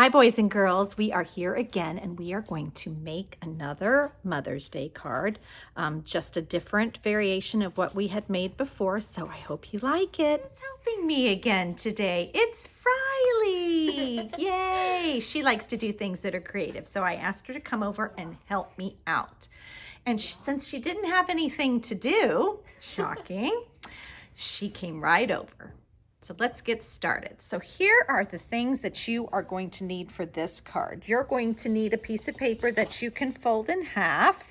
Hi, boys and girls. We are here again, and we are going to make another Mother's Day card, just a different variation of what we had made before, so I hope you like it. Who's helping me again today? It's Riley. Yay! She likes to do things that are creative, so I asked her to come over and help me out. And since she didn't have anything to do, shocking, she came right over. So let's get started. So here are the things that you are going to need for this card. You're going to need a piece of paper that you can fold in half.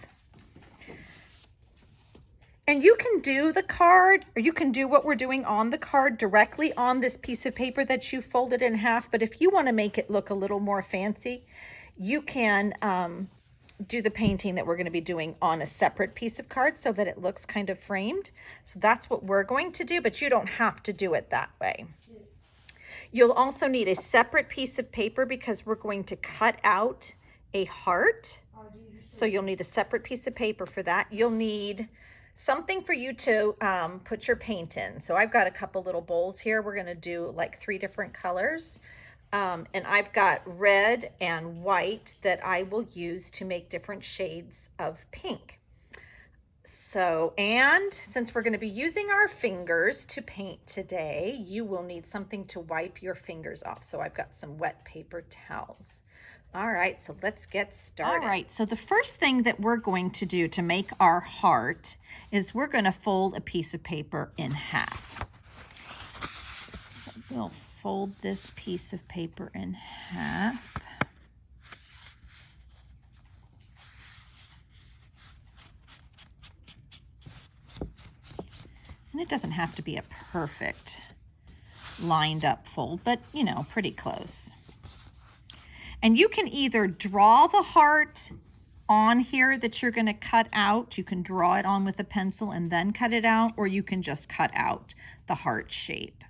And you can do the card, or you can do what we're doing on the card directly on this piece of paper that you folded in half. But if you want to make it look a little more fancy, you can do the painting that we're going to be doing on a separate piece of card so that it looks kind of framed. So that's what we're going to do, but you don't have to do it that way. You'll also need a separate piece of paper because we're going to cut out a heart. So you'll need a separate piece of paper for that. You'll need something for you to put your paint in. So I've got a couple little bowls here. We're going to do like 3 different colors. And I've got red and white that I will use to make different shades of pink. So, and since we're going to be using our fingers to paint today, you will need something to wipe your fingers off. So I've got some wet paper towels. All right, so let's get started. All right, so the first thing that we're going to do to make our heart is we're going to fold a piece of paper in half. So we'll fold this piece of paper in half. And it doesn't have to be a perfect lined up fold, but you know, pretty close. And you can either draw the heart on here that you're going to cut out. You can draw it on with a pencil and then cut it out, or you can just cut out the heart shape.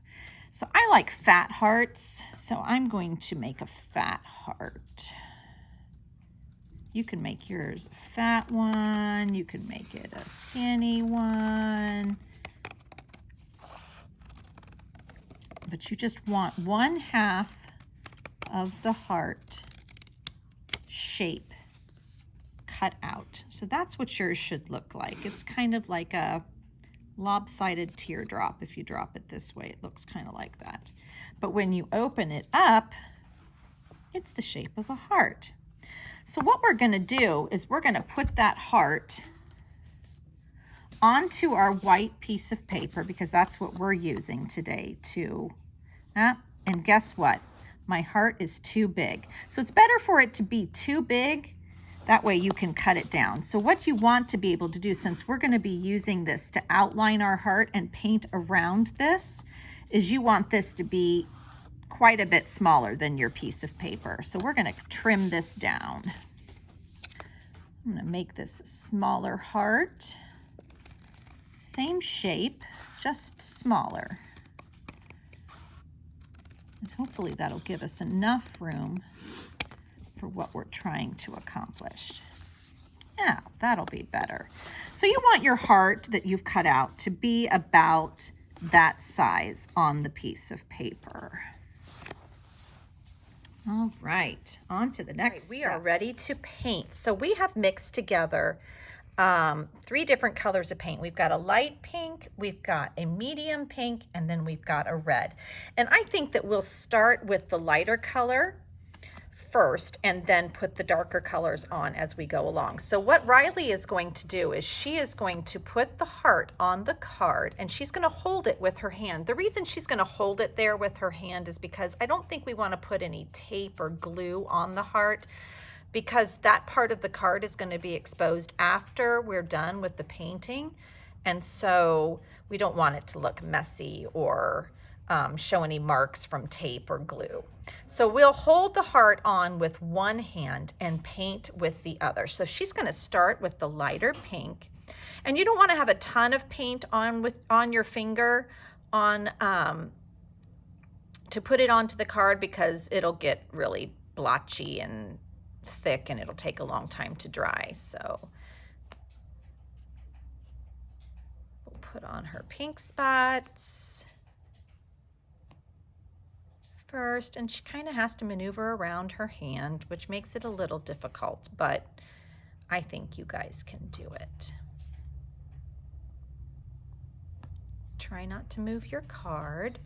So I like fat hearts, so I'm going to make a fat heart. You can make yours a fat one. You can make it a skinny one. But you just want 1/2 of the heart shape cut out. So that's what yours should look like. It's kind of like a lopsided teardrop. If you drop it this way, it looks kind of like that. But when you open it up, it's the shape of a heart. So what we're going to do is we're going to put that heart onto our white piece of paper because that's what we're using today to, and guess what? My heart is too big. So it's better for it to be too big. That way you can cut it down. So what you want to be able to do, since we're going to be using this to outline our heart and paint around this, is you want this to be quite a bit smaller than your piece of paper. So we're going to trim this down. I'm going to make this a smaller heart. Same shape, just smaller. And hopefully that'll give us enough room for what we're trying to accomplish. Yeah, that'll be better. So you want your heart that you've cut out to be about that size on the piece of paper. All right, on to the next step. We are ready to paint. So we have mixed together 3 different colors of paint. We've got a light pink, we've got a medium pink, and then we've got a red. And I think that we'll start with the lighter color first and then put the darker colors on as we go along. So what Riley is going to do is she is going to put the heart on the card and she's going to hold it with her hand. The reason she's going to hold it there with her hand is because I don't think we want to put any tape or glue on the heart, because that part of the card is going to be exposed after we're done with the painting. And so we don't want it to look messy or show any marks from tape or glue. So we'll hold the heart on with one hand and paint with the other. So she's going to start with the lighter pink. And you don't want to have a ton of paint on your finger to put it onto the card, because it'll get really blotchy and thick and it'll take a long time to dry. So we'll put on her pink spots first, and she kind of has to maneuver around her hand, which makes it a little difficult, but I think you guys can do it. Try not to move your card.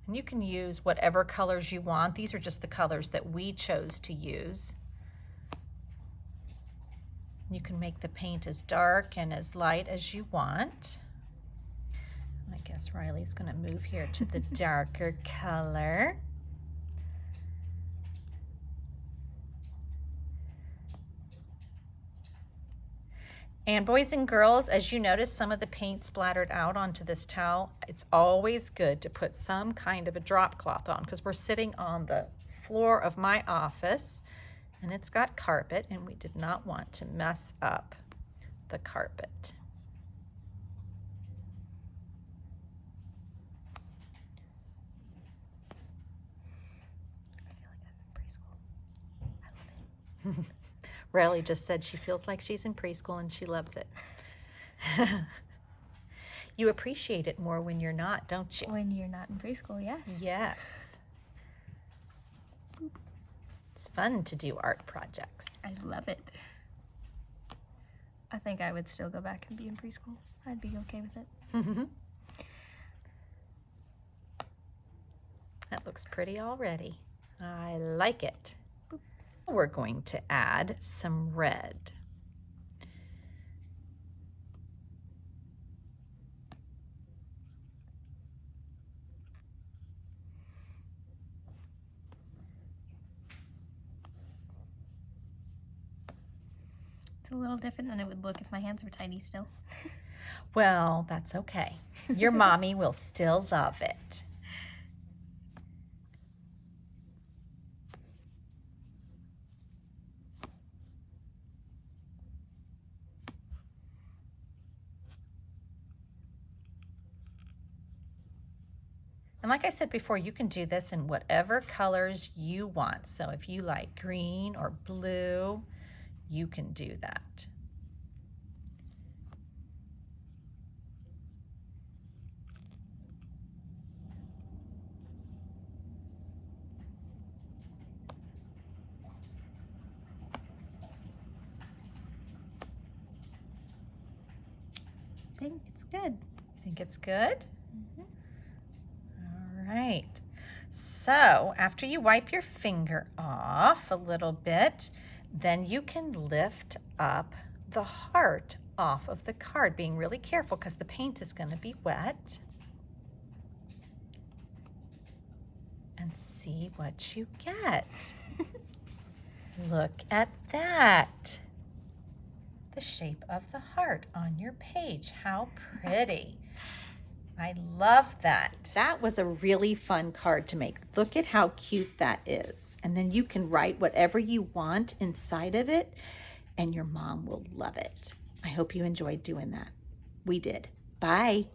And you can use whatever colors you want. These are just the colors that we chose to use. You can make the paint as dark and as light as you want. I guess Riley's going to move here to the darker color. And boys and girls, as you notice some of the paint splattered out onto this towel, it's always good to put some kind of a drop cloth on because we're sitting on the floor of my office and it's got carpet and we did not want to mess up the carpet. I feel like I'm in preschool. I love it. Riley just said she feels like she's in preschool and she loves it. You appreciate it more when you're not, don't you? When you're not in preschool, yes. Yes. It's fun to do art projects. I love it. I think I would still go back and be in preschool. I'd be okay with it. That looks pretty already. I like it. We're going to add some red. It's a little different than it would look if my hands were tiny still. Well, that's okay. Your mommy will still love it. And like I said before, you can do this in whatever colors you want. So if you like green or blue, you can do that. I think it's good. You think it's good? All right. So after you wipe your finger off a little bit, then you can lift up the heart off of the card, being really careful because the paint is going to be wet. And see what you get. Look at that. The shape of the heart on your page. How pretty. I love that. That was a really fun card to make. Look at how cute that is. And then you can write whatever you want inside of it, and your mom will love it. I hope you enjoyed doing that. We did. Bye.